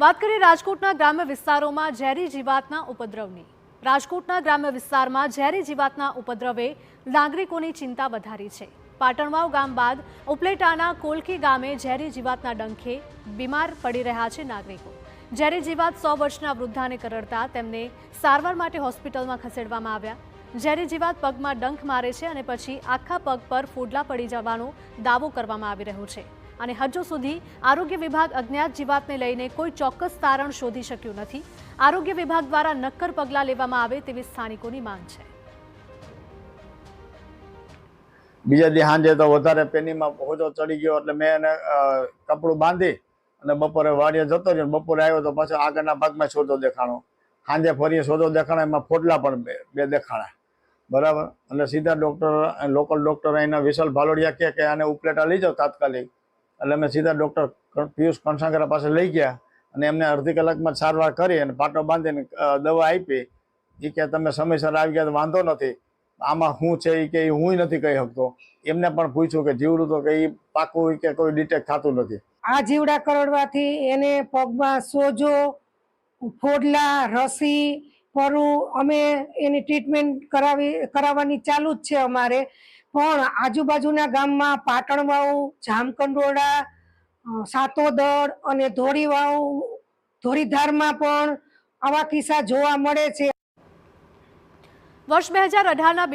વાત કરીએ રાજકોટના ગ્રામ્ય વિસ્તારોમાં ઝેરી જીવાતના ઉપદ્રવની। રાજકોટના ગ્રામ્ય વિસ્તારમાં ઝેરી જીવાતના ઉપદ્રવે નાગરિકોની ચિંતા વધારી છે। પાટણવાવ ગામ બાદ ઉપલેટાના કોલકી ગામે ઝેરી જીવાતના ડંખે બીમાર પડી રહ્યા છે નાગરિકો। ઝેરી જીવાત 100 વર્ષના વૃદ્ધાને કરડતા તેમને સારવાર માટે હોસ્પિટલમાં ખસેડવામાં આવ્યા। ઝેરી જીવાત પગમાં ડંખ મારે છે અને પછી આખા પગ પર ફોડલા પડી જવાનો દાવો કરવામાં આવી રહ્યો છે અને હજુ સુધી આરોગ્ય વિભાગ અજ્ઞાત જીવાતને લઈને કોઈ ચોક્કસ તારણ શોધી શક્યું નથી। આરોગ્ય વિભાગ દ્વારા નક્કર પગલાં લેવામાં આવે તેવી સ્થાનિકોની માંગ છે। બીજા દી સાંજે તો વધારે પેનીમાં હોજો ચડી ગયો એટલે મેં એને કપડું બાંધી અને બપોરે વાડીએ જતો રહ્યો। બપોરે આવ્યો તો પાછો આગળના ભાગમાં સોજો દેખાણો। સાંજે ફરી સોજો દેખાણો, એમાં ફોડલા પણ બે દેખાણા બરાબર। એટલે સીધા ડૉક્ટર, લોકલ ડૉક્ટર અહીંના વિશાલ ભાલોડિયા કહે કે આને ઉપલેટા લઈ જાઓ તાત્કાલિક। એટલે અમે સીધા ડૉક્ટર પિયુષ કણસાગરા પાસે લઈ ગયા અને એમને અડધી કલાકમાં સારવાર કરી અને પાટો બાંધીને દવા આપી। એ કે તમે સમયસર આવી ગયા તો વાંધો નથી, આમાં શું છે એ કે હું નથી કહી શકતો। એમને પણ પૂછ્યું કે જીવડું તો કે એ પાકું કે કોઈ ડિટેક્ટ થતું નથી। આ જીવડા કરડવાથી એને પગમાં સોજો, ફોડલા, રસી, પરું, અમે એની ટ્રીટમેન્ટ કરાવવાની ચાલુ જ છે અમારે। પણ આજુબાજુના ગામમાં પાટણવાવ, જામકંડોળા, સાતોદર અને ધોળીધારમાં પણ આવા કિસ્સા જોવા મળે છે। વર્ષ 2018ના